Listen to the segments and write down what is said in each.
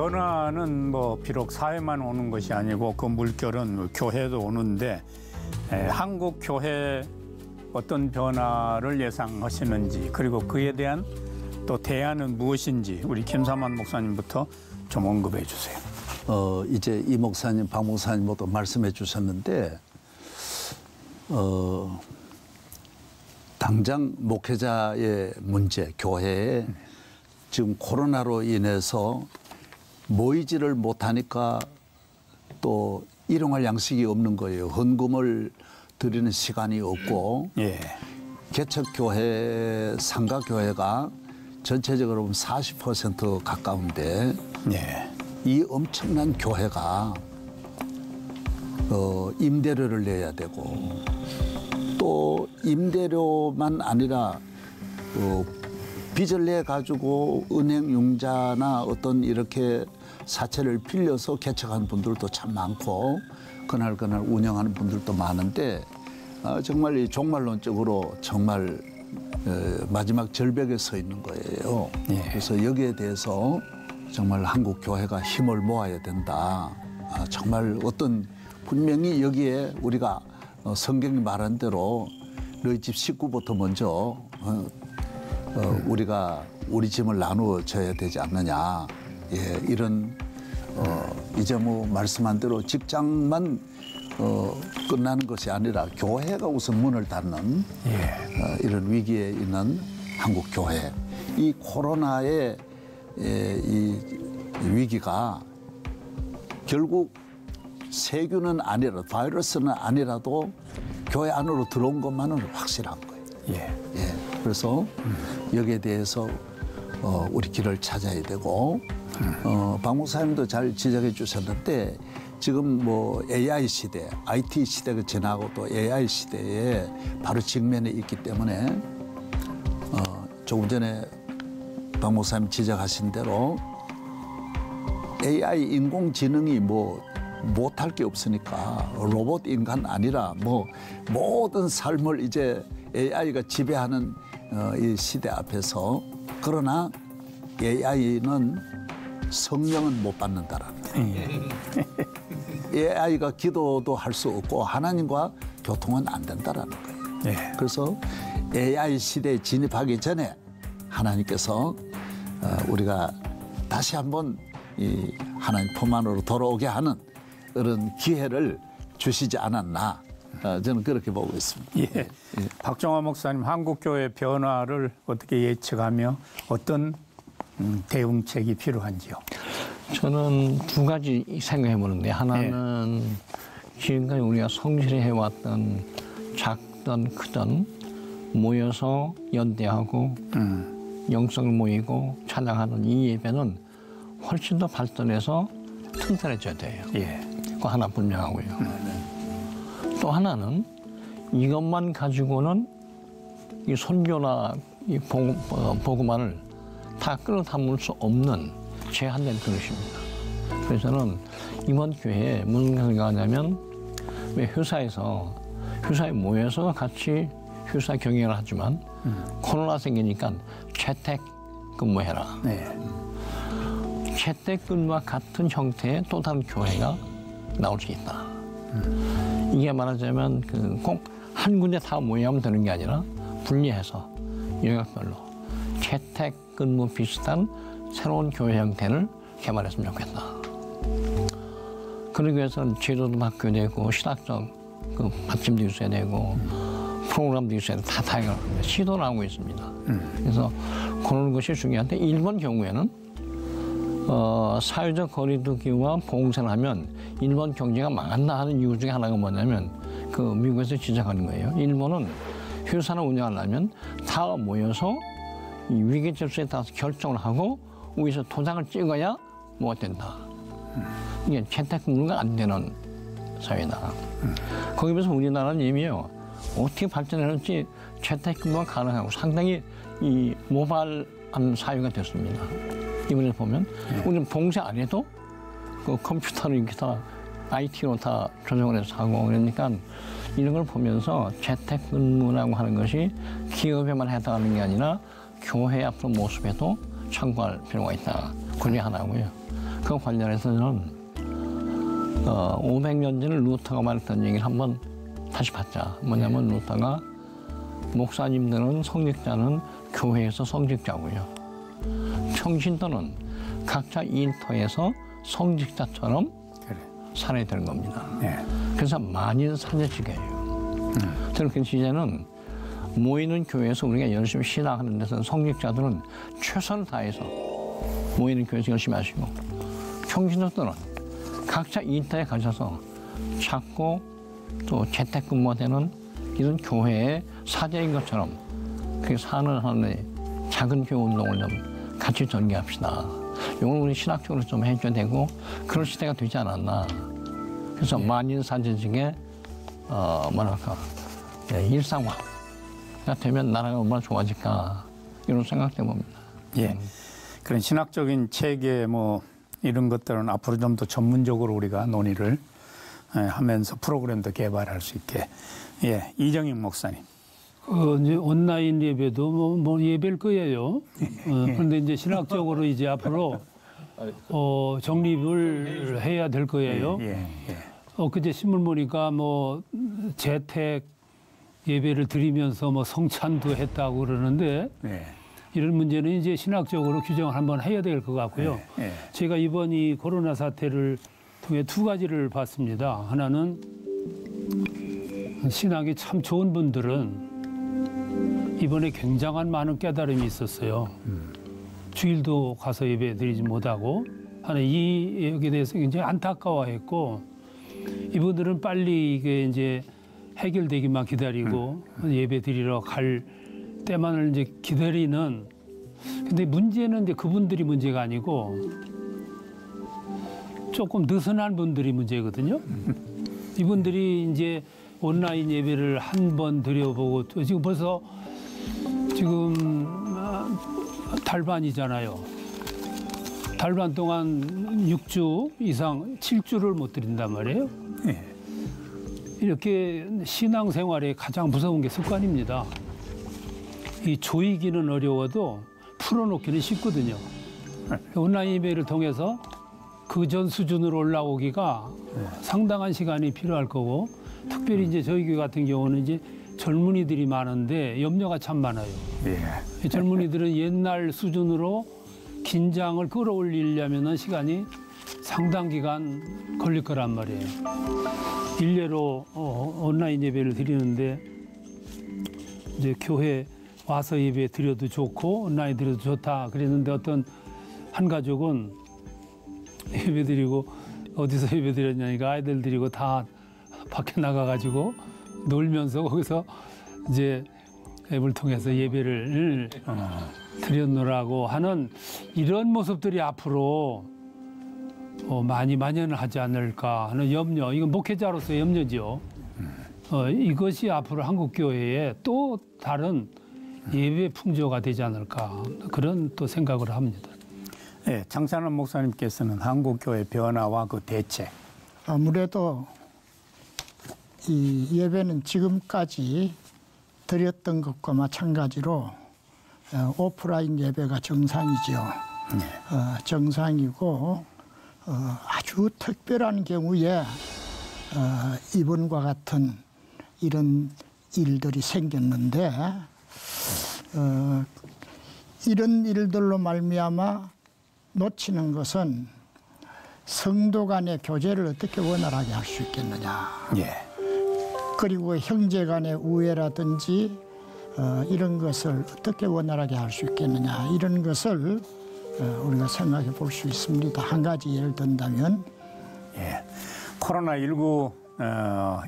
변화는 뭐 비록 사회만 오는 것이 아니고 그 물결은 교회도 오는데 한국 교회 어떤 변화를 예상하시는지 그리고 그에 대한 또 대안은 무엇인지 우리 김삼환 목사님부터 좀 언급해 주세요. 이제 이 목사님, 박 목사님 모두 말씀해 주셨는데 당장 목회자의 문제, 교회에 지금 코로나로 인해서 모이지를 못하니까 또 일용할 양식이 없는 거예요. 헌금을 드리는 시간이 없고 개척교회, 상가교회가 전체적으로 보면 40% 가까운데 이 엄청난 교회가 임대료를 내야 되고 또 임대료만 아니라 빚을 내 가지고 은행 융자나 어떤 이렇게 사채를 빌려서 개척하는 분들도 참 많고 그날 운영하는 분들도 많은데 정말 이 종말론적으로 정말 마지막 절벽에 서 있는 거예요. 그래서 여기에 대해서 정말 한국 교회가 힘을 모아야 된다. 정말 어떤 분명히 여기에 우리가 성경이 말한 대로 너희 집 식구부터 먼저 우리가 우리 짐을 나누어져야 되지 않느냐. 이런 이제 뭐 말씀한 대로 직장만 끝나는 것이 아니라 교회가 우선 문을 닫는 이런 위기에 있는 한국 교회. 이 코로나의 이 위기가 결국 세균은 아니라 바이러스는 아니라도 교회 안으로 들어온 것만은 확실한 거예요. 그래서 여기에 대해서 우리 길을 찾아야 되고 박 목사님도 잘 지적해 주셨는데 지금 뭐 AI 시대, IT 시대가 지나고 또 AI 시대에 바로 직면해 있기 때문에 조금 전에 박 목사님 지적하신 대로 AI 인공지능이 뭐 못할 게 없으니까 로봇 인간 아니라 뭐 모든 삶을 이제 AI가 지배하는 이 시대 앞에서 그러나 AI는 성령은 못 받는다라는 거예요. AI가 기도도 할 수 없고 하나님과 교통은 안 된다라는 거예요. 그래서 AI 시대에 진입하기 전에 하나님께서 우리가 다시 한번 이 하나님 품 안으로 돌아오게 하는 그런 기회를 주시지 않았나 저는 그렇게 보고 있습니다. 박정화 목사님, 한국교회 변화를 어떻게 예측하며 어떤 대응책이 필요한지요? 저는 두 가지 생각해 보는데 하나는 지금까지 우리가 성실히 해왔던 작든 크든 모여서 연대하고 영성을 모이고 찬양하는 이 예배는 훨씬 더 발전해서 튼튼해져야 돼요. 그거 하나 분명하고요. 또 하나는 이것만 가지고는 이 선교나 이 복음화를 다 끌어담을 수 없는 제한된 그릇입니다. 그래서 저는 이번 교회에 무슨 생각하냐면 왜 회사에 모여서 같이 회사 경영을 하지만 코로나 생기니까 재택 근무해라. 재택근무와 같은 형태의 또 다른 교회가 나올 수 있다. 이게 말하자면 꼭 한 군데 다 모여하면 되는 게 아니라 분리해서 영역별로 재택근무 비슷한 새로운 교회 형태를 개발했으면 좋겠다. 그러기 위해서는 제도도 바뀌어야 되고 신학적 받침도 있어야 되고 프로그램도 있어야 되고 다 다양한 시도를 하고 있습니다. 그래서 그런 것이 중요한데 일본 경우에는 사회적 거리두기와 봉쇄를 하면 일본 경제가 망한다 하는 이유 중에 하나가 뭐냐면 미국에서 지적하는 거예요. 일본은 회사를 운영하려면 다 모여서 이 위기 질서에 따라서 결정을 하고 위에서 도장을 찍어야 뭐가 된다. 이게 재택근무가 안 되는 사회다. 거기에 비해서 우리나라는 이미요. 어떻게 발전했는지 재택근무가 가능하고 상당히 이 모발한 사회가 됐습니다. 이번에 보면 우리는 봉쇄 안 해도 컴퓨터로 이렇게 다 IT로 다 조정을 해서 하고 그러니까 이런 걸 보면서 재택근무라고 하는 것이 기업에만 해당하는 게 아니라 교회 앞으로 모습에도 참고할 필요가 있다. 그게 하나고요. 그 관련해서는 500년 전에 루터가 말했던 얘기를 한번 다시 받자. 뭐냐면 루터가 목사님들은 성직자는 교회에서 성직자고요. 평신도는 각자 일터에서 성직자처럼 그래. 살아야 되는 겁니다. 예. 그래서 만인 사제지계예요. 저는 그 시제는 모이는 교회에서 우리가 열심히 신앙하는 데서 성직자들은 최선을 다해서 모이는 교회에서 열심히 하시고 평신도들은 각자 일터에 가셔서 찾고 또 재택근무되는 이런 교회의 사제인 것처럼 그렇게 사는 하나의 작은 교회 운동을 좀 같이 전개합시다. 이걸 우리 신학적으로 좀 해줘야 되고 그럴 시대가 되지 않았나. 그래서 만인 사제직의 뭐랄까 일상화가 되면 나라가 얼마나 좋아질까 이런 생각 때문입니다. 예. 그런 신학적인 체계 뭐 이런 것들은 앞으로 좀 더 전문적으로 우리가 논의를 하면서 프로그램도 개발할 수 있게. 예, 이정익 목사님. 이제 온라인 예배도 뭐 예배일 거예요. 그런데 이제 신학적으로 이제 앞으로 정립을 해야 될 거예요. 그제 신문 보니까 뭐 재택 예배를 드리면서 뭐 성찬도 했다고 그러는데 이런 문제는 이제 신학적으로 규정을 한번 해야 될 것 같고요. 제가 이번 이 코로나 사태를 통해 두 가지를 봤습니다. 하나는 신학이 참 좋은 분들은 이번에 굉장한 많은 깨달음이 있었어요. 주일도 가서 예배 드리지 못하고 하는 이 여기에 대해서 굉장히 안타까워했고 이분들은 빨리 이게 이제 해결되기만 기다리고 예배 드리러 갈 때만을 이제 기다리는. 근데 문제는 이제 그분들이 문제가 아니고 조금 느슨한 분들이 문제거든요. 이분들이 이제 온라인 예배를 한 번 드려보고 또 지금 벌써 지금 달반이잖아요. 달반 동안 6주 이상 7주를 못 드린단 말이에요. 이렇게 신앙생활에 가장 무서운 게 습관입니다. 이 조이기는 어려워도 풀어놓기는 쉽거든요. 온라인 예배를 통해서 그 전 수준으로 올라오기가 상당한 시간이 필요할 거고 특별히 이제 저희 교회 같은 경우는 이제 젊은이들이 많은데 염려가 참 많아요. 젊은이들은 옛날 수준으로 긴장을 끌어올리려면 시간이 상당 기간 걸릴 거란 말이에요. 일례로 온라인 예배를 드리는데 이제 교회 와서 예배 드려도 좋고 온라인 드려도 좋다 그랬는데 어떤 한 가족은 예배 드리고 어디서 예배 드렸냐니까 아이들 드리고 다 밖에 나가가지고 놀면서 거기서 이제 앱을 통해서 예배를 드렸노라고 하는 이런 모습들이 앞으로 많이 만연을 하지 않을까 하는 염려. 이건 목회자로서의 염려죠. 이것이 앞으로 한국 교회에 또 다른 예배 풍조가 되지 않을까 그런 또 생각을 합니다. 네, 장찬원 목사님께서는 한국 교회 변화와 그 대책. 아무래도 이 예배는 지금까지 드렸던 것과 마찬가지로 오프라인 예배가 정상이죠. 정상이고 아주 특별한 경우에 이번과 같은 이런 일들이 생겼는데 이런 일들로 말미암아 놓치는 것은 성도 간의 교제를 어떻게 원활하게 할 수 있겠느냐. 그리고 형제 간의 우애라든지 이런 것을 어떻게 원활하게 할 수 있겠느냐. 이런 것을 우리가 생각해 볼 수 있습니다. 한 가지 예를 든다면. 코로나19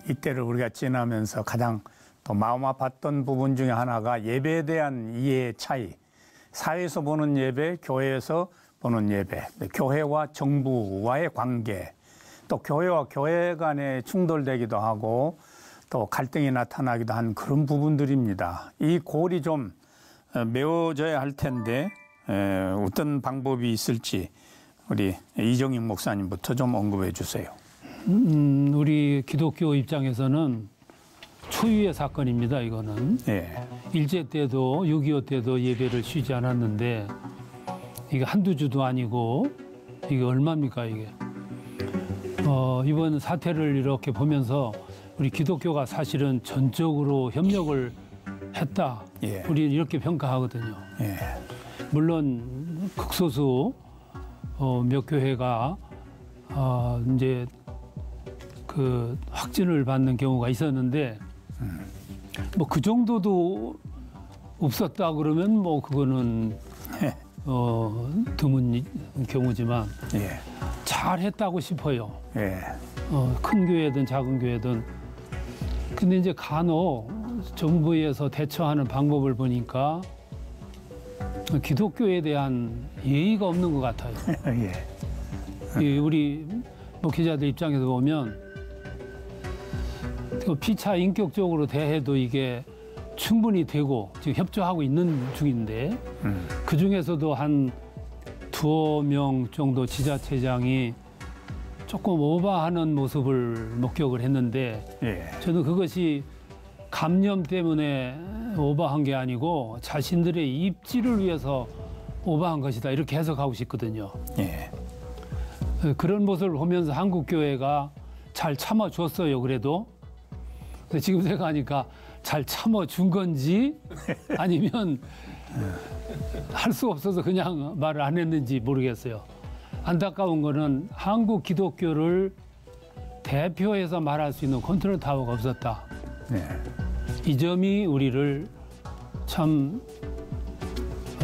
이때를 우리가 지나면서 가장 또 마음 아팠던 부분 중에 하나가 예배에 대한 이해의 차이. 사회에서 보는 예배, 교회에서 보는 예배, 교회와 정부와의 관계, 또 교회와 교회 간에 충돌되기도 하고 또 갈등이 나타나기도 한 그런 부분들입니다. 이 골이 좀 메워져야 할 텐데 어떤 방법이 있을지 우리 이정익 목사님부터 좀 언급해 주세요. 우리 기독교 입장에서는 초유의 사건입니다. 이거는 일제 때도 6.25 때도 예배를 쉬지 않았는데 이게 한두 주도 아니고 이게 얼마입니까 이게? 이번 사태를 이렇게 보면서 우리 기독교가 사실은 전적으로 협력을 했다. 예. 우리는 이렇게 평가하거든요. 예. 물론 극소수 몇 교회가 이제 그 확진을 받는 경우가 있었는데 뭐 그 정도도 없었다 그러면 뭐 그거는 드문 경우지만 예. 잘했다고 싶어요. 예. 큰 교회든 작은 교회든. 근데 이제 간혹 정부에서 대처하는 방법을 보니까 기독교에 대한 예의가 없는 것 같아요. 예. 우리 뭐 기자들 입장에서 보면 피차 인격적으로 대해도 이게 충분히 되고 지금 협조하고 있는 중인데 그 중에서도 한 2명 정도 지자체장이 조금 오버하는 모습을 목격을 했는데 예. 저는 그것이 감염 때문에 오버한 게 아니고 자신들의 입지를 위해서 오버한 것이다 이렇게 해석하고 싶거든요. 예. 그런 모습을 보면서 한국 교회가 잘 참아줬어요. 그래도 근데 지금 생각하니까 잘 참아준 건지 아니면 할 수 없어서 그냥 말을 안 했는지 모르겠어요. 안타까운 거는 한국 기독교를 대표해서 말할 수 있는 컨트롤 타워가 없었다. 네. 이 점이 우리를 참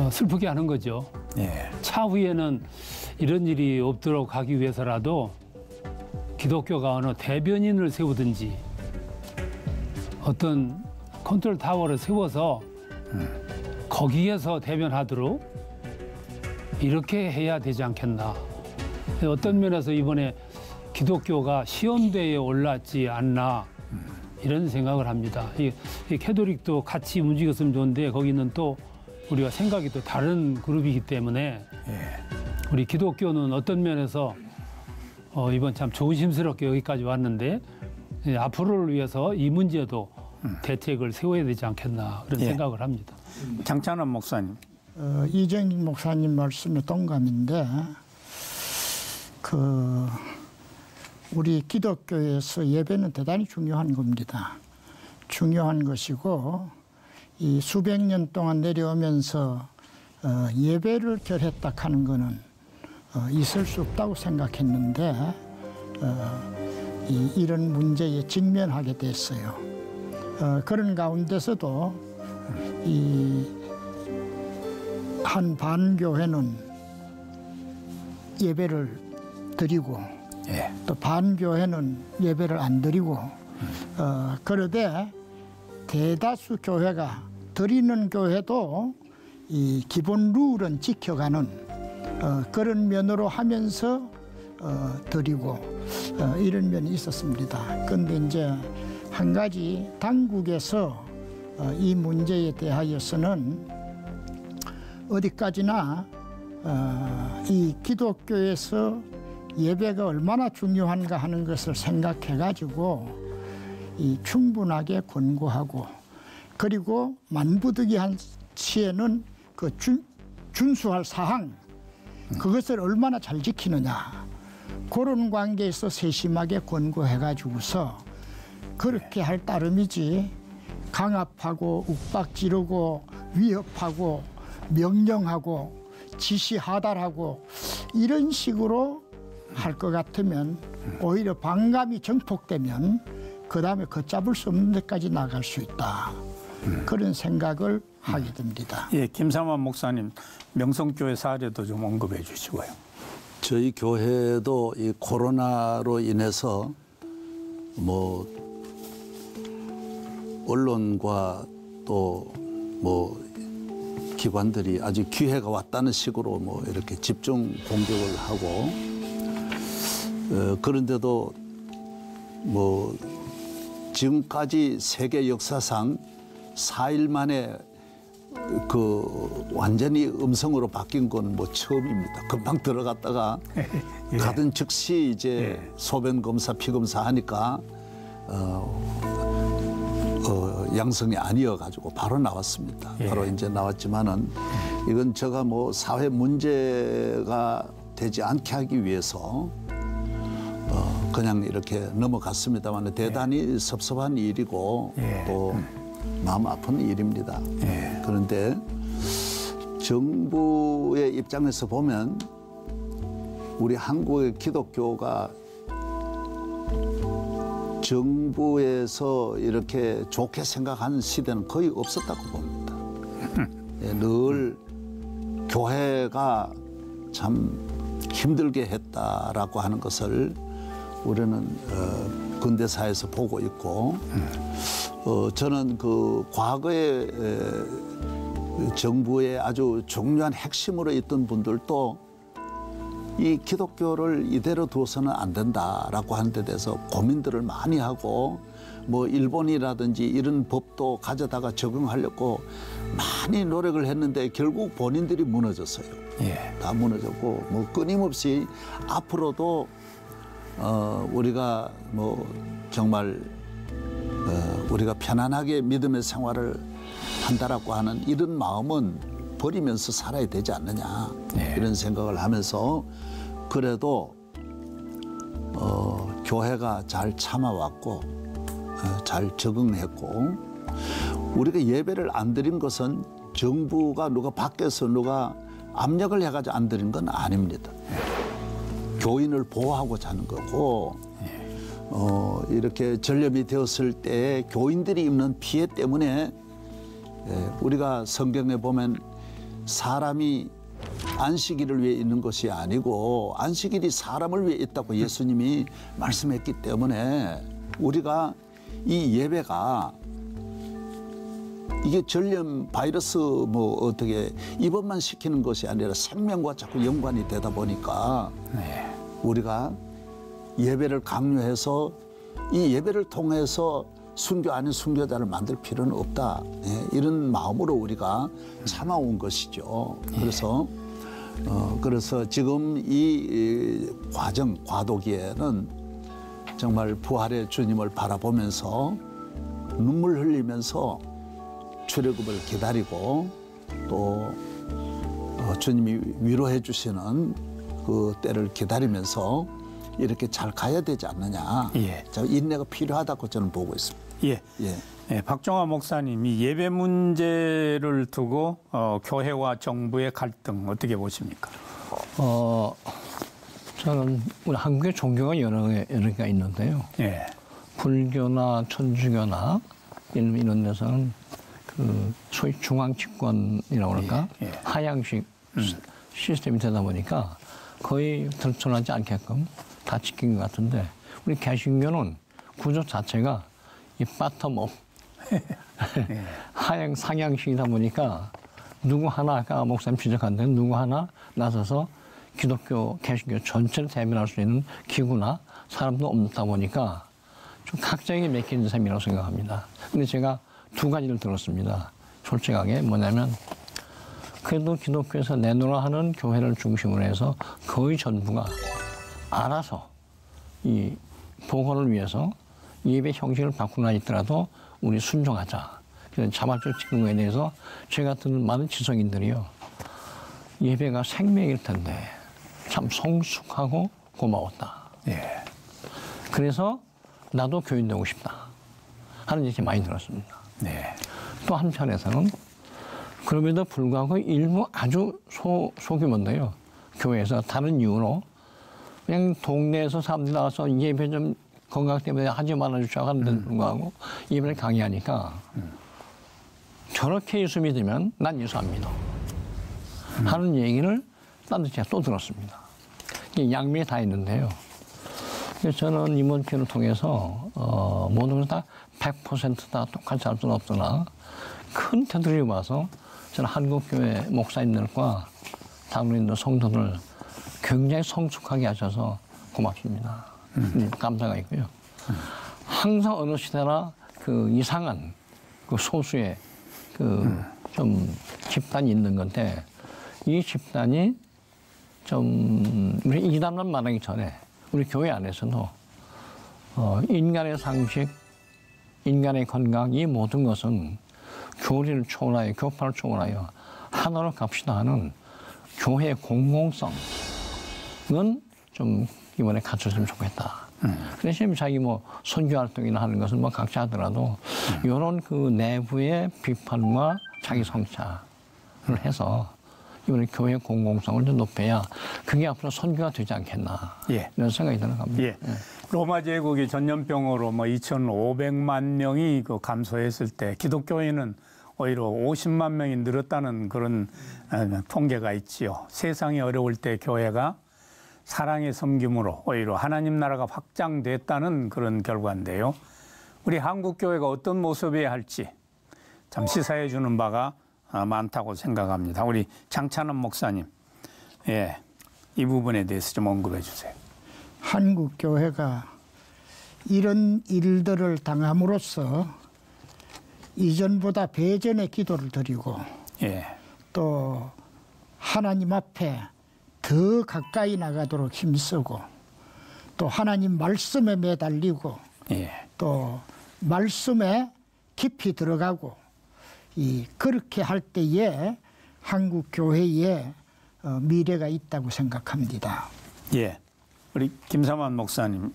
슬프게 하는 거죠. 예. 차후에는 이런 일이 없도록 하기 위해서라도 기독교가 어느 대변인을 세우든지 어떤 컨트롤 타워를 세워서 거기에서 대변하도록 이렇게 해야 되지 않겠나. 어떤 면에서 이번에 기독교가 시험대에 올랐지 않나 이런 생각을 합니다. 이 캐톨릭도 같이 움직였으면 좋은데 거기는 또 우리가 생각이 또 다른 그룹이기 때문에 우리 기독교는 어떤 면에서 이번 참 조심스럽게 여기까지 왔는데 앞으로를 위해서 이 문제도 대책을 세워야 되지 않겠나 그런 생각을 합니다. 장찬원 목사님. 이정익 목사님 말씀에 동감인데 우리 기독교에서 예배는 대단히 중요한 겁니다. 중요한 것이고 이 수백 년 동안 내려오면서 예배를 결했다 하는 것은 있을 수 없다고 생각했는데 이런 문제에 직면하게 됐어요. 그런 가운데서도 한 반교회는 예배를 드리고 또 반교회는 예배를 안 드리고 그러되 대다수 교회가 드리는 교회도 이 기본 룰은 지켜가는 그런 면으로 하면서 드리고 이런 면이 있었습니다. 그런데 이제 한 가지 당국에서 이 문제에 대하여서는 어디까지나 이 기독교에서 예배가 얼마나 중요한가 하는 것을 생각해가지고 충분하게 권고하고 그리고 만부득이한 시에는 그 준수할 사항 그것을 얼마나 잘 지키느냐 그런 관계에서 세심하게 권고해가지고서 그렇게 할 따름이지 강압하고 욱박지르고 위협하고 명령하고 지시하달하고 이런 식으로 할 것 같으면 오히려 반감이 정폭되면 그 다음에 걷잡을 수 없는 데까지 나갈 수 있다. 그런 생각을 하게 됩니다. 예, 김삼환 목사님 명성교회 사례도 좀 언급해 주시고요. 저희 교회도 이 코로나로 인해서 뭐 언론과 또 뭐 기관들이 아주 기회가 왔다는 식으로 뭐 이렇게 집중 공격을 하고 그런데도 뭐 지금까지 세계 역사상 4일 만에 그 완전히 음성으로 바뀐 건 뭐 처음입니다. 금방 들어갔다가 가든 즉시 이제 소변 검사, 피 검사 하니까 양성이 아니어가지고 바로 나왔습니다. 바로 이제 나왔지만은 이건 제가 뭐 사회 문제가 되지 않게 하기 위해서 그냥 이렇게 넘어갔습니다만 대단히 섭섭한 일이고 또 마음 아픈 일입니다. 그런데 정부의 입장에서 보면 우리 한국의 기독교가 정부에서 이렇게 좋게 생각하는 시대는 거의 없었다고 봅니다. 늘 교회가 참 힘들게 했다라고 하는 것을 우리는 근대사에서 보고 있고 저는 그 과거의 정부의 아주 중요한 핵심으로 있던 분들도 이 기독교를 이대로 두어서는 안 된다라고 하는 데 대해서 고민들을 많이 하고 뭐 일본이라든지 이런 법도 가져다가 적용하려고 많이 노력을 했는데 결국 본인들이 무너졌어요. 다 무너졌고 뭐 끊임없이 앞으로도 우리가 뭐 정말 우리가 편안하게 믿음의 생활을 한다라고 하는 이런 마음은 버리면서 살아야 되지 않느냐 이런 생각을 하면서 그래도 교회가 잘 참아왔고 잘 적응했고 우리가 예배를 안 드린 것은 정부가 누가 밖에서 누가 압력을 해가지고 안 드린 건 아닙니다. 교인을 보호하고자 하는 거고 이렇게 전염이 되었을 때 교인들이 입는 피해 때문에 우리가 성경에 보면 사람이 안식일을 위해 있는 것이 아니고 안식일이 사람을 위해 있다고 예수님이 말씀했기 때문에 우리가 이 예배가 이게 전염 바이러스 뭐 어떻게 입원만 시키는 것이 아니라 생명과 자꾸 연관이 되다 보니까 우리가 예배를 강요해서 이 예배를 통해서 순교 아닌 순교자를 만들 필요는 없다. 이런 마음으로 우리가 참아온 것이죠. 그래서 지금 이 과정 과도기에는 정말 부활의 주님을 바라보면서 눈물 흘리면서 출애굽을 기다리고 또 주님이 위로해 주시는 그 때를 기다리면서 이렇게 잘 가야 되지 않느냐. 인내가 필요하다고 저는 보고 있습니다. 박종화 목사님이 예배 문제를 두고 교회와 정부의 갈등 어떻게 보십니까? 저는 우리 한국의 종교가 여러 개가 있는데요. 불교나 천주교나 이런 데서는 그 소위 중앙 집권이라고 그럴까 하향식 시스템이 되다 보니까 거의 들춰나지 않게끔 다 지킨 것 같은데 우리 개신교는 구조 자체가 이 바텀업 하향 상향식이다 보니까 누구 하나 아까 목사님 지적한 대로 누구 하나 나서서 기독교 개신교 전체를 대변할 수 있는 기구나 사람도 없다 보니까 좀 각자에게 맡기는 셈이라고 생각합니다. 근데 제가 두 가지를 들었습니다. 솔직하게 뭐냐면 그래도 기독교에서 내놓으라 하는 교회를 중심으로 해서 거의 전부가 알아서 이 복원을 위해서 예배 형식을 바꾸나 있더라도 우리 순종하자. 그래서 자발적 직무에 대해서 제 같은 많은 지성인들이요. 예배가 생명일 텐데 참 성숙하고 고마웠다. 그래서 나도 교인 되고 싶다 하는 얘기 많이 들었습니다. 또 한편에서는 그럼에도 불구하고 일부 아주 소규모인데요. 교회에서 다른 이유로 그냥 동네에서 사람들이 나와서 예배 좀 건강 때문에 하지 말아주자고 하는데도 불구하고 예배를 강의하니까 저렇게 예수 믿으면 난 예수 안 믿어 하는 얘기를 딴 데 제가 또 들었습니다. 이게 양면이 다 있는데요. 그래서 저는 이번 기회를 통해서 모든 걸 다 100% 다 똑같이 할 수는 없으나 큰 테두리에 와서 저는 한국교회 목사님들과 당론인들 성도들 굉장히 성숙하게 하셔서 고맙습니다. 감사가 있고요. 항상 어느 시대나 그 이상한 그 소수의 그 좀 집단이 있는 건데 이 집단이 좀 우리 이단만 말하기 전에 우리 교회 안에서도 인간의 상식, 인간의 건강 이 모든 것은 교리를 초월하여 교파를 초월하여 하나로 갑시다 하는 교회의 공공성 좀 이번에 갖췄으면 좋겠다. 그 대신 자기 뭐 선교 활동이나 하는 것은 뭐 각자 하더라도 이런 그 내부의 비판과 자기 성찰을 해서 이번에 교회 공공성을 좀 높여야 그게 앞으로 선교가 되지 않겠나 이런 생각이 드는 겁니다. 예. 로마 제국이 전염병으로 뭐 2,500만 명이 그 감소했을 때 기독교인은 오히려 50만 명이 늘었다는 그런 통계가 있지요. 세상이 어려울 때 교회가 사랑의 섬김으로 오히려 하나님 나라가 확장됐다는 그런 결과인데요. 우리 한국 교회가 어떤 모습이어야 할지 참 시사해 주는 바가 많다고 생각합니다. 우리 장찬원 목사님, 예, 이 부분에 대해서 좀 언급해 주세요. 한국 교회가 이런 일들을 당함으로써 이전보다 배전의 기도를 드리고 예. 또 하나님 앞에 더 가까이 나가도록 힘쓰고 또 하나님 말씀에 매달리고 예. 또 말씀에 깊이 들어가고 그렇게 할 때에 한국 교회에 미래가 있다고 생각합니다. 예. 우리 김삼환 목사님.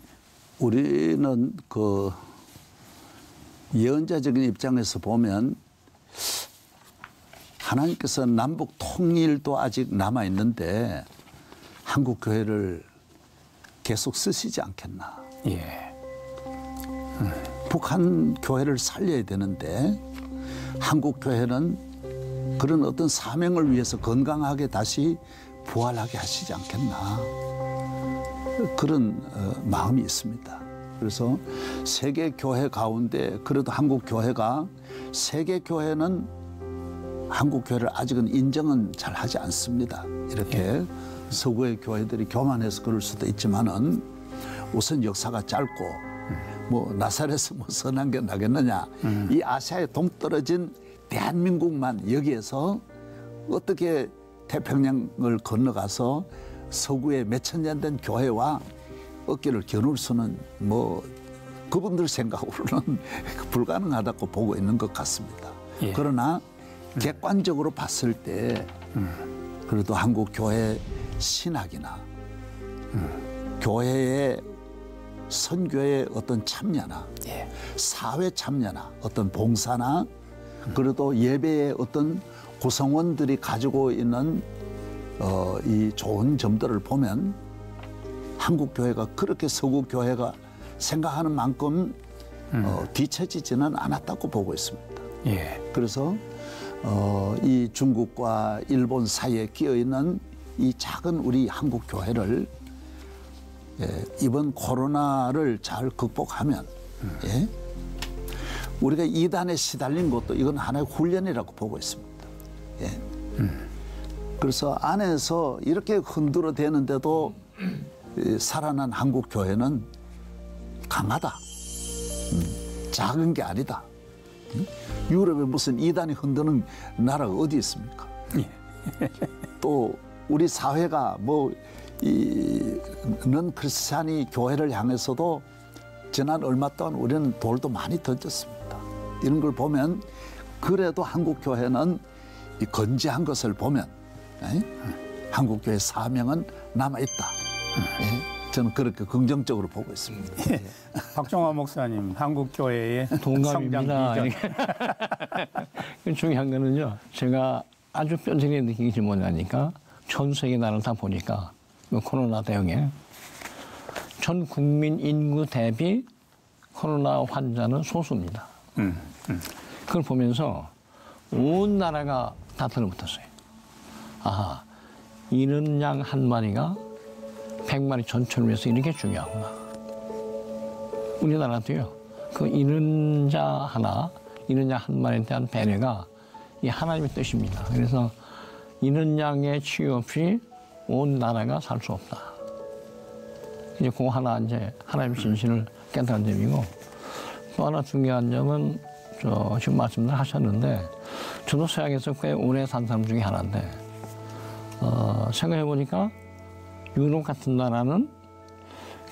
우리는 그 예언자적인 입장에서 보면 하나님께서 남북 통일도 아직 남아 있는데 한국 교회를 계속 쓰시지 않겠나. 예. 북한 교회를 살려야 되는데 한국 교회는 그런 어떤 사명을 위해서 건강하게 다시 부활하게 하시지 않겠나. 그런 마음이 있습니다. 그래서 세계 교회 가운데 그래도 한국 교회가 세계 교회는 한국 교회를 아직은 인정은 잘 하지 않습니다. 이렇게 서구의 교회들이 교만해서 그럴 수도 있지만은 우선 역사가 짧고 뭐 나사렛에서 뭐 선한 게 나겠느냐. 이 아시아에 동떨어진 대한민국만 여기에서 어떻게 태평양을 건너가서 서구의 몇천 년 된 교회와 어깨를 겨눌 수는 뭐 그분들 생각으로는 불가능하다고 보고 있는 것 같습니다. 예. 그러나 객관적으로 봤을 때 그래도 한국 교회 신학이나 교회의 선교의 어떤 참여나 예. 사회 참여나 어떤 봉사나 그래도 예배의 어떤 구성원들이 가지고 있는 이 좋은 점들을 보면 한국 교회가 그렇게 서구 교회가 생각하는 만큼 뒤처지지는 않았다고 보고 있습니다. 예. 그래서 이 중국과 일본 사이에 끼어 있는 이 작은 우리 한국 교회를 이번 코로나를 잘 극복하면 우리가 이단에 시달린 것도 이건 하나의 훈련이라고 보고 있습니다. 그래서 안에서 이렇게 흔들어 대는데도 살아난 한국 교회는 강하다. 작은 게 아니다. 유럽에 무슨 이단이 흔드는 나라가 어디 있습니까? 또 우리 사회가 뭐 넌 크리스찬이 교회를 향해서도 지난 얼마 동안 우리는 돌도 많이 던졌습니다. 이런 걸 보면 그래도 한국 교회는 이 건재한 것을 보면 한국 교회 사명은 남아 있다. 저는 그렇게 긍정적으로 보고 있습니다. 박종화 목사님, 한국 교회의 동감입니다. 성장 비전. 중요한 거는요. 제가 아주 뼈저리게 느끼지 못하니까 전 세계 나라를 다 보니까 코로나 대응에 전 국민 인구 대비 코로나 환자는 소수입니다. 그걸 보면서 온 나라가 다 들어붙었어요. 아하, 이는 양 한 마리가 100마리 전체를 위해서 이렇게 중요한가. 우리나라도요. 그 이는 자 하나, 이는 양 한 마리에 대한 배려가 이 하나님의 뜻입니다. 그래서 이는 양의 치유 없이 온 나라가 살 수 없다. 이제 그 하나 이제 하나님의 진실을 깨달은 점이고 또 하나 중요한 점은 지금 말씀을 하셨는데 저도 서양에서 꽤 오래 산 사람 중에 하나인데 생각해 보니까 유럽 같은 나라는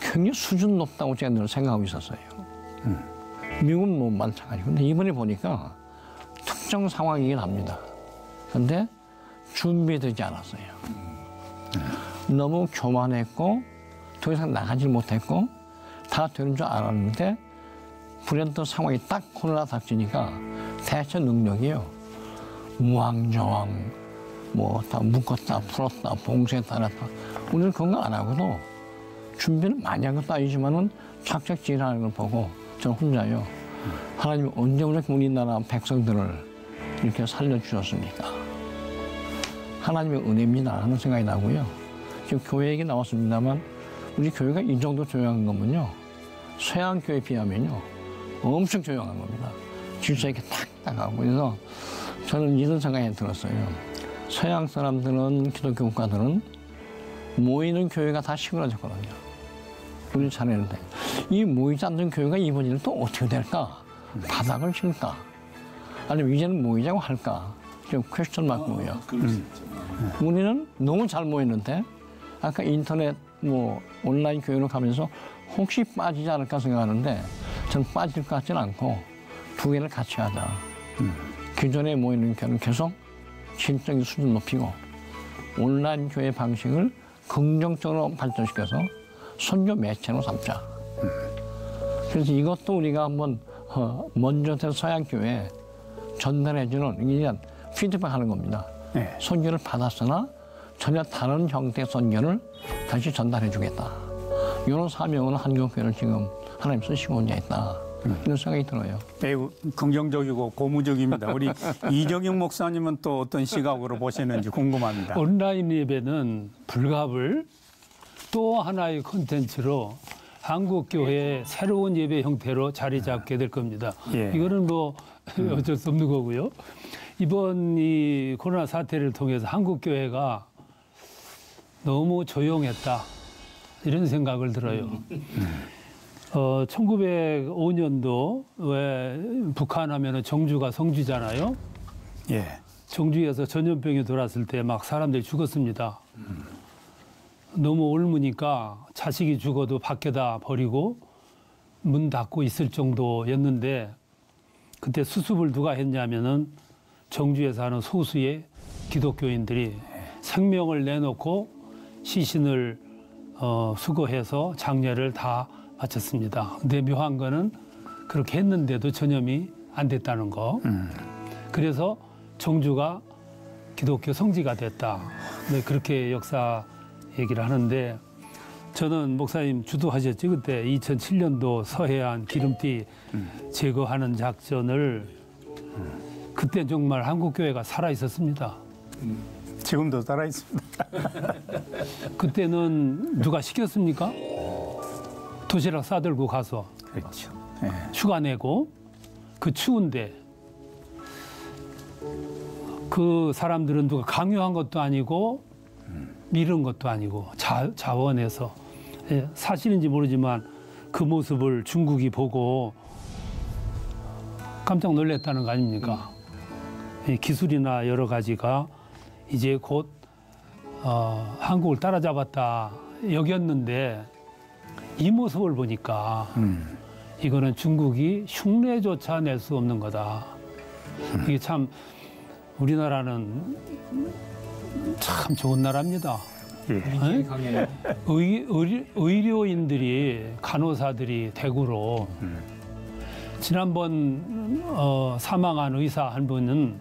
굉장히 수준 높다고 제가 늘 생각하고 있었어요. 미국은 뭐 마찬가지고. 근데 이번에 보니까 특정 상황이긴 합니다. 근데 준비되지 않았어요. 너무 교만했고 더 이상 나가지 못했고 다 되는 줄 알았는데 불현듯 상황이 딱 코로나 닥치니까 대처 능력이요. 우왕좌왕 뭐 다 묶었다 풀었다 봉쇄했다 했다. 우리는 그런 거 안 하고도 준비는 많이 한 것도 아니지만은 착착지하는 걸 보고 저는 혼자요. 하나님이 언제 이렇게 우리나라 백성들을 이렇게 살려주셨습니까? 하나님의 은혜입니다 하는 생각이 나고요. 지금 교회 얘기 나왔습니다만 우리 교회가 이 정도 조용한 거면요. 서양 교회에 비하면요. 엄청 조용한 겁니다. 질서 이렇게 탁탁하고. 그래서 저는 이런 생각이 들었어요. 서양 사람들은 기독교 국가들은 모이는 교회가 다 시끄러졌거든요. 우리 자네는데 이 모이지 않는 교회가 이번 일은 또 어떻게 될까? 바닥을 칠까? 아니면 이제는 모이자고 할까? 지금 퀘스천 마크고요. 우리는 너무 잘 모였는데 아까 인터넷 뭐 온라인 교회로 가면서 혹시 빠지지 않을까 생각하는데 저는 빠질 것 같지는 않고 두 개를 같이 하자. 기존에 모이는 교회는 계속 질적인 수준 높이고 온라인 교회 방식을 긍정적으로 발전시켜서 선교 매체로 삼자. 그래서 이것도 우리가 한번 먼저 서양 교회에 전달해주는 이게 피드백하는 겁니다. 네. 선교를 받았으나 전혀 다른 형태의 선교를 다시 전달해주겠다. 이런 사명을 한국교회를 지금 하나님 쓰시고 있다. 이런 생각이 들어요. 매우 긍정적이고 고무적입니다. 우리 이정영 목사님은 또 어떤 시각으로 보시는지 궁금합니다. 온라인 예배는 불갑을 또 하나의 콘텐츠로 한국교회의 새로운 예배 형태로 자리 잡게 될 겁니다. 예. 이거는 뭐 어쩔 수 없는 거고요. 이번 이 코로나 사태를 통해서 한국교회가 너무 조용했다. 이런 생각을 들어요. 1905년도 왜 북한 하면은 정주가 성주잖아요. 예. 정주에서 전염병이 돌았을 때 막 사람들이 죽었습니다. 너무 옮으니까 자식이 죽어도 밖에다 버리고 문 닫고 있을 정도였는데 그때 수습을 누가 했냐면은 정주에 사는 소수의 기독교인들이 생명을 내놓고 시신을 수거해서 장례를 다 마쳤습니다. 근데 묘한 거는 그렇게 했는데도 전염이 안 됐다는 거. 그래서 정주가 기독교 성지가 됐다. 네, 그렇게 역사 얘기를 하는데 저는 목사님 주도하셨죠. 그때 2007년도 서해안 기름띠 제거하는 작전을 그때 정말 한국교회가 살아 있었습니다. 지금도 살아 있습니다. 그때는 누가 시켰습니까? 도시락 싸들고 가서 그렇죠. 예. 휴가 내고 그 추운데 그 사람들은 누가 강요한 것도 아니고 미룬 것도 아니고 자원해서 사실인지 모르지만 그 모습을 중국이 보고 깜짝 놀랐다는 거 아닙니까? 기술이나 여러 가지가 이제 곧 한국을 따라잡았다 여겼는데 이 모습을 보니까 이거는 중국이 흉내조차 낼 수 없는 거다. 이게 참 우리나라는 참 좋은 나라입니다. 예. 의료인들이 간호사들이 대구로 지난번 사망한 의사 한 분은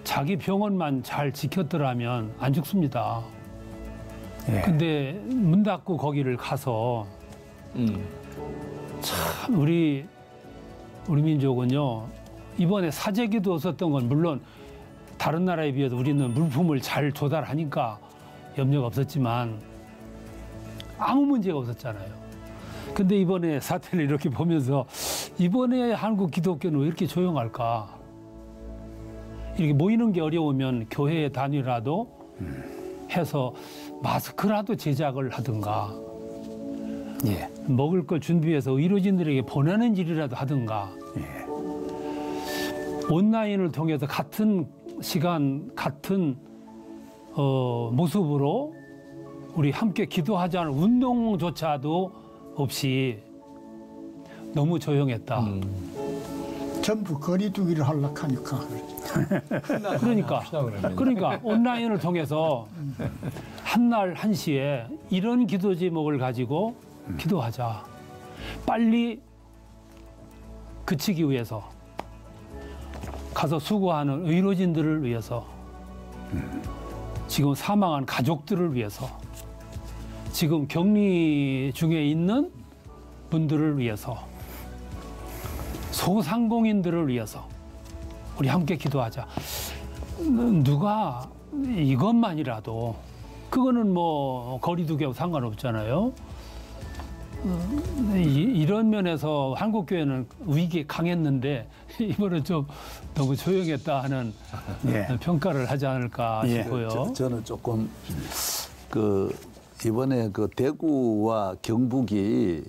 자기 병원만 잘 지켰더라면 안 죽습니다. 예. 근데 문 닫고 거기를 가서 참 우리 민족은요 이번에 사재기도 없었던 건 물론 다른 나라에 비해서 우리는 물품을 잘 조달하니까 염려가 없었지만 아무 문제가 없었잖아요. 근데 이번에 사태를 이렇게 보면서 이번에 한국 기독교는 왜 이렇게 조용할까? 이렇게 모이는 게 어려우면 교회 단위라도 해서 마스크라도 제작을 하든가 예. 먹을 걸 준비해서 의료진들에게 보내는 일이라도 하든가 예. 온라인을 통해서 같은 시간 같은 모습으로 우리 함께 기도하자는 운동조차도 없이 너무 조용했다. 전부 거리두기를 하려고 하니까. 그러니까 온라인을 통해서 한날 한시에 이런 기도 제목을 가지고 기도하자. 빨리 그치기 위해서, 가서 수고하는 의료진들을 위해서, 지금 사망한 가족들을 위해서, 지금 격리 중에 있는 분들을 위해서, 소상공인들을 위해서 우리 함께 기도하자. 누가 이것만이라도, 그거는 뭐 거리두기하고 상관없잖아요. 이런 면에서 한국교회는 위기에 강했는데 이번에 좀 너무 조용했다 하는 평가를 하지 않을까 싶고요. 저는 조금 이번에 대구와 경북이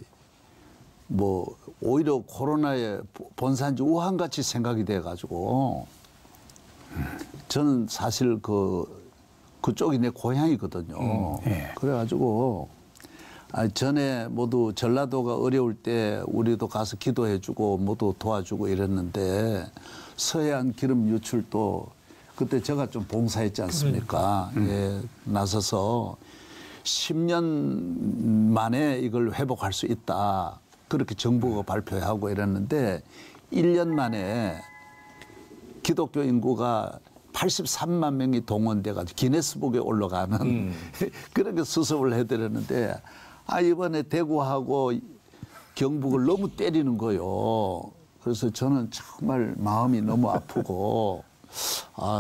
뭐 오히려 코로나의 본산지 우한같이 생각이 돼가지고 저는 사실 그쪽이 내 고향이거든요. 그래가지고 전에 모두 전라도가 어려울 때 우리도 가서 기도해주고 모두 도와주고 이랬는데 서해안 기름 유출도 그때 제가 좀 봉사했지 않습니까? 나서서 10년 만에 이걸 회복할 수 있다. 그렇게 정부가 발표하고 이랬는데 1년 만에 기독교 인구가 83만 명이 동원돼가지고 기네스북에 올라가는 그렇게 수습을 해드렸는데 이번에 대구하고 경북을 너무 때리는 거요. 그래서 저는 정말 마음이 너무 아프고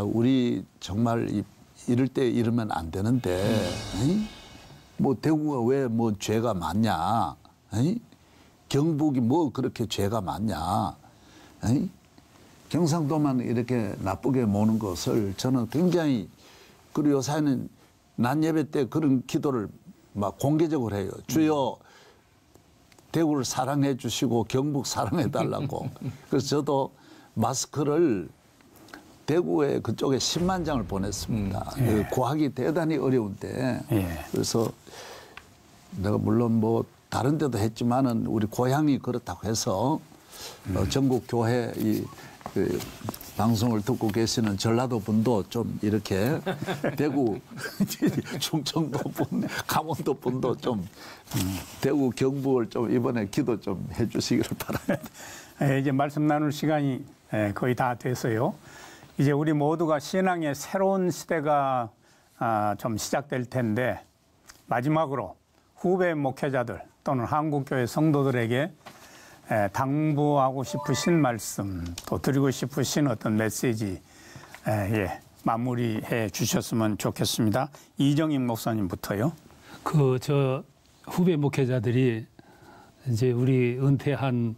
우리 정말 이럴 때 이러면 안 되는데 뭐 대구가 왜 뭐 죄가 많냐? 경북이 뭐 그렇게 죄가 많냐? 경상도만 이렇게 나쁘게 모는 것을 저는 굉장히, 그리고 요새는 낮 예배 때 그런 기도를 막 공개적으로 해요. 주여 대구를 사랑해 주시고 경북 사랑해 달라고. 그래서 저도 마스크를 대구에 그쪽에 10만 장을 보냈습니다. 구하기 대단히 어려운데 그래서 내가 물론 뭐 다른 데도 했지만은 우리 고향이 그렇다고 해서 전국 교회 그 방송을 듣고 계시는 전라도 분도 좀 이렇게 대구, 충청도 분, 강원도 분도 좀 대구, 경북을 좀 이번에 기도 좀 해주시기를 바랍니다. 이제 말씀 나눌 시간이 거의 다 돼서요. 이제 우리 모두가 신앙의 새로운 시대가 좀 시작될 텐데 마지막으로 후배 목회자들 또는 한국교회 성도들에게 당부하고 싶으신 말씀, 또 드리고 싶으신 어떤 메시지 마무리해 주셨으면 좋겠습니다. 이정임 목사님부터요. 저 후배 목회자들이 이제 우리 은퇴한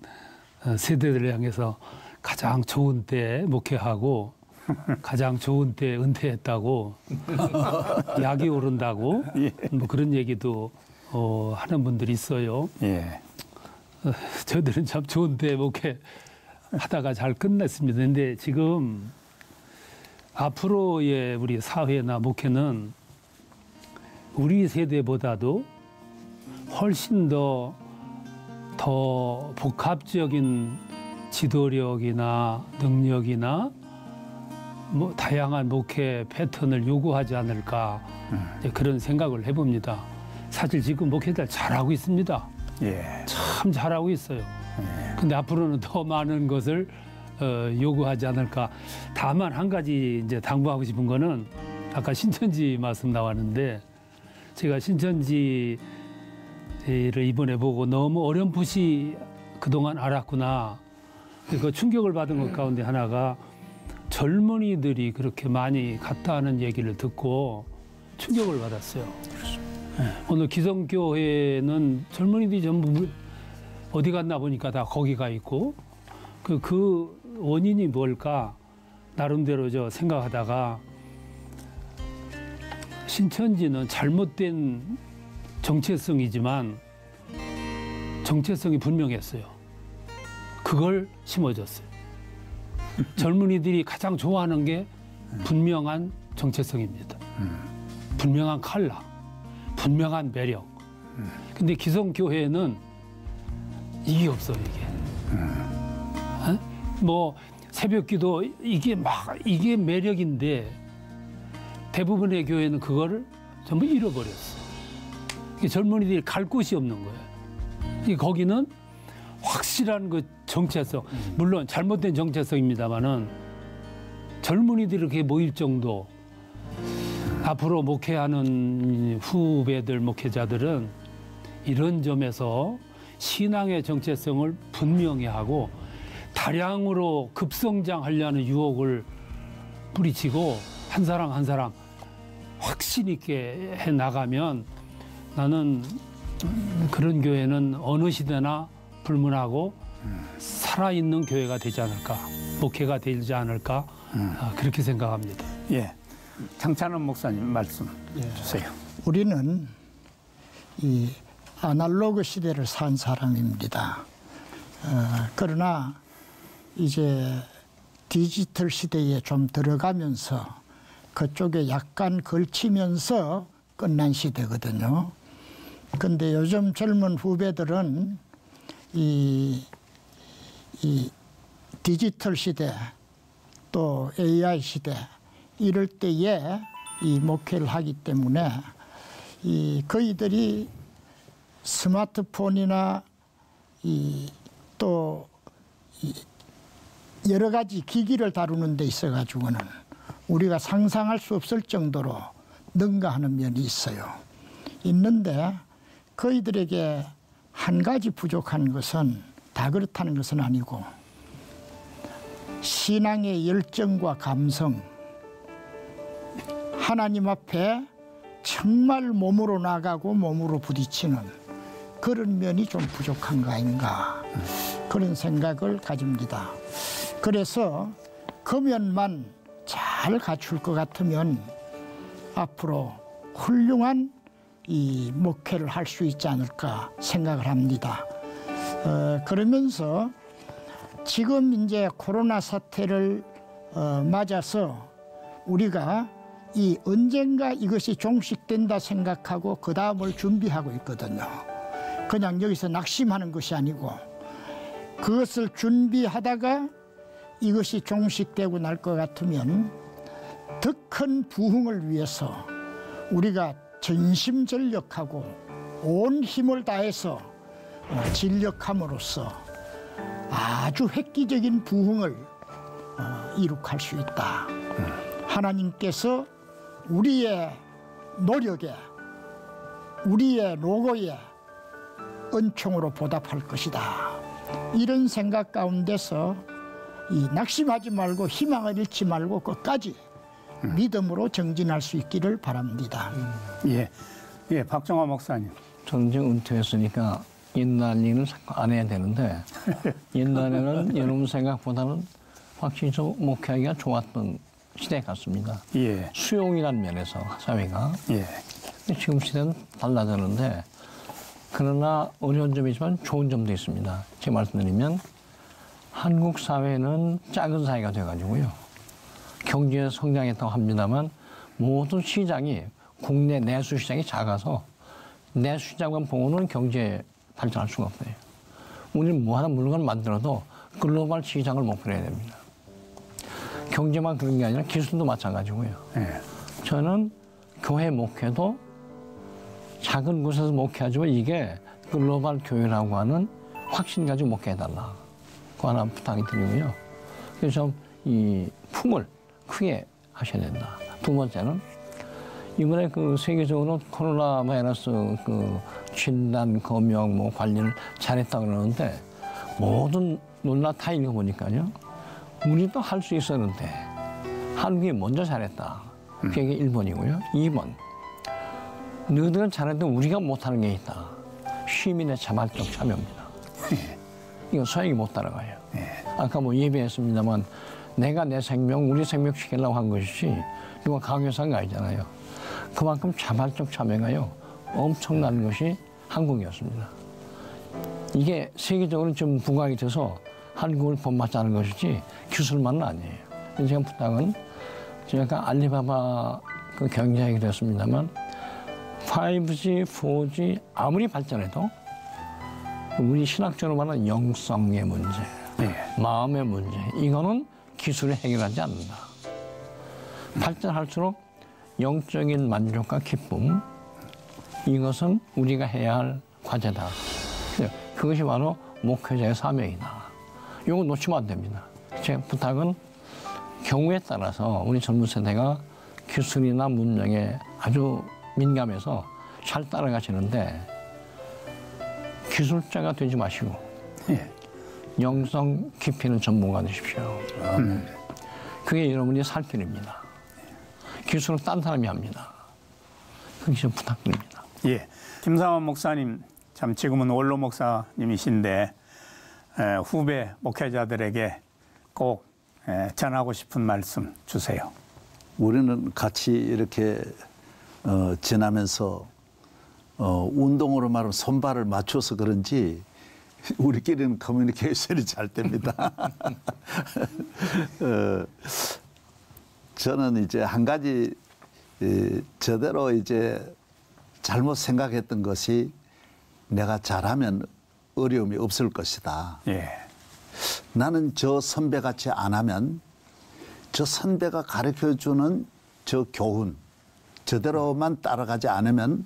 세대들을 향해서 가장 좋은 때 목회하고 가장 좋은 때 은퇴했다고 약이 오른다고 뭐 그런 얘기도 하는 분들이 있어요. 저들은 참 좋은 때 목회 하다가 잘 끝냈습니다. 근데 지금 앞으로의 우리 사회나 목회는 우리 세대보다도 훨씬 더 복합적인 지도력이나 능력이나 뭐 다양한 목회 패턴을 요구하지 않을까 그런 생각을 해봅니다. 사실 지금 목회자들 잘하고 있습니다. 참 잘하고 있어요. 근데 앞으로는 더 많은 것을 요구하지 않을까. 다만 한 가지 이제 당부하고 싶은 거는 아까 신천지 말씀 나왔는데 제가 신천지를 이번에 보고 너무 어렴풋이 그동안 알았구나. 그 충격을 받은 것 가운데 하나가 젊은이들이 그렇게 많이 갔다 하는 얘기를 듣고 충격을 받았어요. 오늘 기성교회는 젊은이들이 전부 어디 갔나 보니까 다 거기 가 있고 그 원인이 뭘까 나름대로 생각하다가 신천지는 잘못된 정체성이지만 정체성이 분명했어요. 그걸 심어줬어요. 젊은이들이 가장 좋아하는 게 분명한 정체성입니다. 분명한 컬러, 분명한 매력. 근데 기성교회는 이게 없어요, 이게. 뭐 새벽기도 이게 매력인데 대부분의 교회는 그거를 전부 잃어버렸어. 젊은이들이 갈 곳이 없는 거예요. 거기는 확실한 그 정체성, 물론 잘못된 정체성입니다만은 젊은이들이 이렇게 모일 정도, 앞으로 목회하는 후배들, 목회자들은 이런 점에서 신앙의 정체성을 분명히 하고 다량으로 급성장하려는 유혹을 뿌리치고 한 사람 한 사람 확신 있게 해 나가면 나는 그런 교회는 어느 시대나 불문하고 살아있는 교회가 되지 않을까, 목회가 되지 않을까, 그렇게 생각합니다. 예, 장찬원 목사님 말씀 주세요. 우리는 이 아날로그 시대를 산 사람입니다. 그러나 이제 디지털 시대에 좀 들어가면서 그쪽에 약간 걸치면서 끝난 시대거든요. 근데 요즘 젊은 후배들은 이 디지털 시대 또 AI 시대 이럴 때에 이 목회를 하기 때문에 그이들이 스마트폰이나 또 여러 가지 기기를 다루는 데 있어 가지고는 우리가 상상할 수 없을 정도로 능가하는 면이 있어요. 있는데 그이들에게 한 가지 부족한 것은 다 그렇다는 것은 아니고 신앙의 열정과 감성, 하나님 앞에 정말 몸으로 나가고 몸으로 부딪히는 그런 면이 좀 부족한 거 아닌가, 그런 생각을 가집니다. 그래서 그 면만 잘 갖출 것 같으면 앞으로 훌륭한 이 목회를 할 수 있지 않을까 생각을 합니다. 그러면서 지금 이제 코로나 사태를 맞아서 우리가 이 언젠가 이것이 종식된다 생각하고 그 다음을 준비하고 있거든요. 그냥 여기서 낙심하는 것이 아니고 그것을 준비하다가 이것이 종식되고 날 것 같으면 더 큰 부흥을 위해서 우리가 전심전력하고 온 힘을 다해서 진력함으로써 아주 획기적인 부흥을 이룩할 수 있다. 하나님께서 우리의 노력에, 우리의 노고에 은총으로 보답할 것이다. 이런 생각 가운데서 낙심하지 말고 희망을 잃지 말고 끝까지 믿음으로 정진할 수 있기를 바랍니다. 예, 박정화 목사님. 저는 이제 은퇴했으니까 옛날 일은 안 해야 되는데 옛날에는 여러분 생각보다는 확실히 좀 목회하기가 좋았던 시대 같습니다. 예. 수용이라는 면에서 사회가. 예. 지금 시대는 달라졌는데 그러나 어려운 점이 있지만 좋은 점도 있습니다. 제가 말씀드리면 한국 사회는 작은 사회가 돼가지고요. 경제 성장했다고 합니다만 모든 시장이 국내 내수 시장이 작아서 내수 시장만 보고는 경제 발전할 수가 없어요. 우리는 뭐 하나 물건을 만들어도 글로벌 시장을 목표로 해야 됩니다. 경제만 그런 게 아니라 기술도 마찬가지고요. 예. 저는 교회 목회도 작은 곳에서 목회하지만 이게 글로벌 교회라고 하는 확신 가지고 목회해달라. 그거 하나 부탁이 드리고요. 그래서 이 품을 크게 하셔야 된다. 두 번째는 이번에 그 세계적으로 코로나 바이러스 그 진단, 검역, 뭐 관리를 잘했다 그러는데 모든 논란 다 읽어보니까요. 우리도 할 수 있었는데 한국이 먼저 잘했다. 그게 1번이고요. 2번. 너희들은 잘했는데 우리가 못하는 게 있다. 시민의 자발적 참여입니다. 이거 서양이 못 따라가요. 아까 뭐 예배했습니다만 내가 내 생명, 우리 생명 지키려고 한 것이지 누가 강요한 거 아니잖아요. 그만큼 자발적 참여가요. 엄청난 것이 한국이었습니다. 이게 세계적으로 좀 부각이 돼서 한국을 본받자는 것이지 기술만은 아니에요. 제가 부탁은 제가 알리바바 그 경제하기도 했습니다만 5G, 4G 아무리 발전해도 우리 신학적으로 말하는 영성의 문제, 마음의 문제 이거는 기술이 해결하지 않는다. 발전할수록 영적인 만족과 기쁨, 이것은 우리가 해야 할 과제다. 그것이 바로 목회자의 사명이다. 이거 놓치면 안 됩니다. 제 부탁은 경우에 따라서 우리 젊은 세대가 기술이나 문명에 아주 민감해서 잘 따라가시는데 기술자가 되지 마시고 영성 깊이는 전문가 되십시오. 그게 여러분이 살 길입니다. 기술은 딴 사람이 합니다. 그게 좀 부탁드립니다. 예, 김상환 목사님, 참 지금은 원로 목사님이신데 후배 목회자들에게 꼭 전하고 싶은 말씀 주세요. 우리는 같이 이렇게 지나면서 운동으로 말하면 손발을 맞춰서 그런지 우리끼리는 커뮤니케이션이 잘 됩니다. 저는 이제 한 가지 저대로 이제 잘못 생각했던 것이 내가 잘하면 어려움이 없을 것이다. 예. 나는 저 선배같이 안 하면 저 선배가 가르쳐주는 저 교훈 저대로만 따라가지 않으면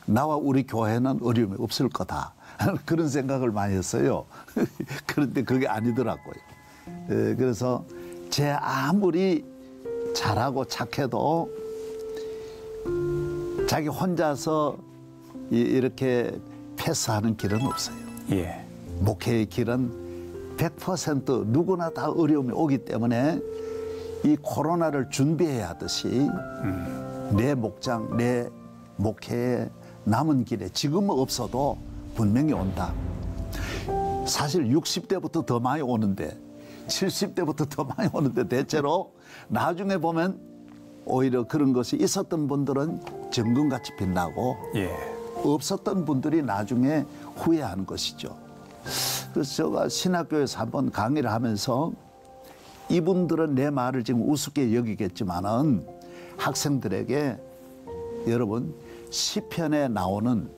나와 우리 교회는 어려움이 없을 거다. 그런 생각을 많이 했어요. 그런데 그게 아니더라고요. 그래서 제 아무리 잘하고 착해도 자기 혼자서 이렇게 패스하는 길은 없어요. 예. 목회의 길은 100% 누구나 다 어려움이 오기 때문에 이 코로나를 준비해야 하듯이 내 목장, 내 목회의 남은 길에 지금은 없어도 분명히 온다. 사실 60대부터 더 많이 오는데 70대부터 더 많이 오는데 대체로 나중에 보면 오히려 그런 것이 있었던 분들은 정금같이 빛나고 예. 없었던 분들이 나중에 후회하는 것이죠. 그래서 제가 신학교에서 한번 강의를 하면서 이분들은 내 말을 지금 우습게 여기겠지만은 학생들에게 여러분 시편에 나오는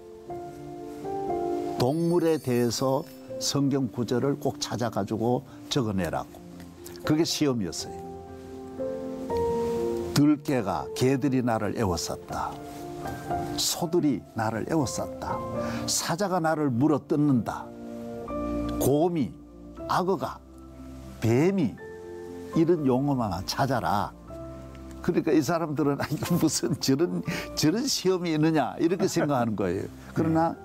동물에 대해서 성경 구절을 꼭 찾아가지고 적어내라고. 그게 시험이었어요. 들개가 개들이 나를 애워쌌다. 소들이 나를 애워쌌다. 사자가 나를 물어뜯는다. 곰이, 악어가, 뱀이 이런 용어만 찾아라. 그러니까 이 사람들은 무슨 저런 시험이 있느냐 이렇게 생각하는 거예요. 그러나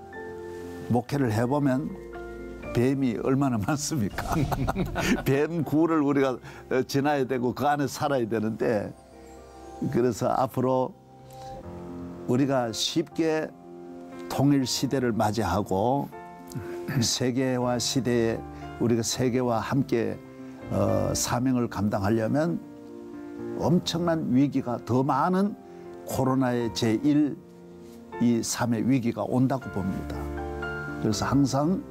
목회를 해보면 뱀이 얼마나 많습니까? 뱀 구를 우리가 지나야 되고 그 안에 살아야 되는데 그래서 앞으로 우리가 쉽게 통일 시대를 맞이하고 세계화 시대에 우리가 세계와 함께 사명을 감당하려면 엄청난 위기가 더 많은 코로나의 제1, 2, 3의 위기가 온다고 봅니다. 그래서 항상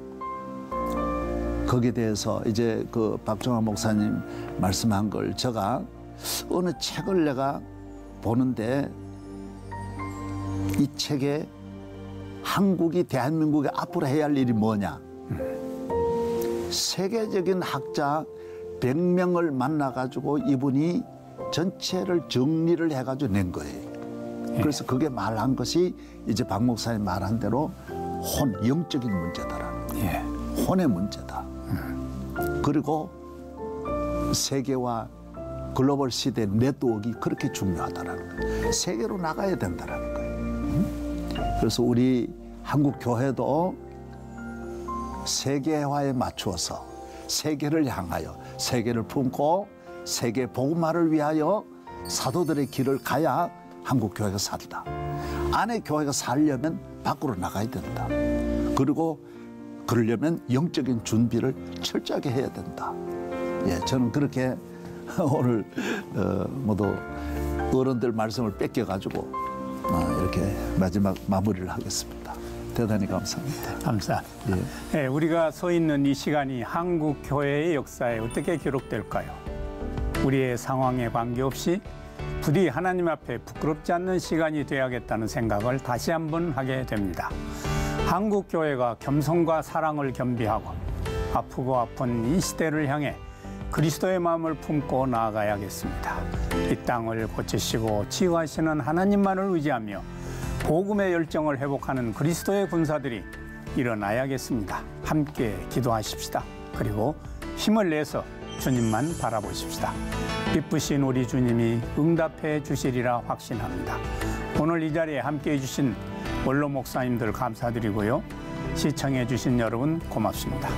거기에 대해서 이제 그 박종환 목사님 말씀한 걸 제가 어느 책을 내가 보는데 이 책에 한국이 대한민국이 앞으로 해야 할 일이 뭐냐. 세계적인 학자 100명을 만나가지고 이분이 전체를 정리를 해가지고 낸 거예요. 그래서 그게 말한 것이 이제 박 목사님 말한 대로 영적인 문제다라는 거예요. 혼의 문제다. 그리고 세계와 글로벌 시대 네트워크가 그렇게 중요하다라는 거예요. 세계로 나가야 된다라는 거예요. 그래서 우리 한국 교회도 세계화에 맞추어서 세계를 향하여 세계를 품고 세계 복음화를 위하여 사도들의 길을 가야 한국 교회가 산다. 안에 교회가 살려면 밖으로 나가야 된다. 그리고 그러려면 영적인 준비를 철저하게 해야 된다. 예, 저는 그렇게 오늘 모두 어른들 말씀을 뺏겨가지고 이렇게 마지막 마무리를 하겠습니다. 대단히 감사합니다. 감사. 예. 예, 우리가 서 있는 이 시간이 한국 교회의 역사에 어떻게 기록될까요? 우리의 상황에 관계없이 부디 하나님 앞에 부끄럽지 않는 시간이 되어야겠다는 생각을 다시 한번 하게 됩니다. 한국 교회가 겸손과 사랑을 겸비하고 아프고 아픈 이 시대를 향해 그리스도의 마음을 품고 나아가야겠습니다. 이 땅을 고치시고 치유하시는 하나님만을 의지하며 복음의 열정을 회복하는 그리스도의 군사들이 일어나야겠습니다. 함께 기도하십시다. 그리고 힘을 내서 주님만 바라보십시다. 기쁘신 우리 주님이 응답해 주시리라 확신합니다. 오늘 이 자리에 함께해 주신 원로 목사님들 감사드리고요. 시청해 주신 여러분 고맙습니다.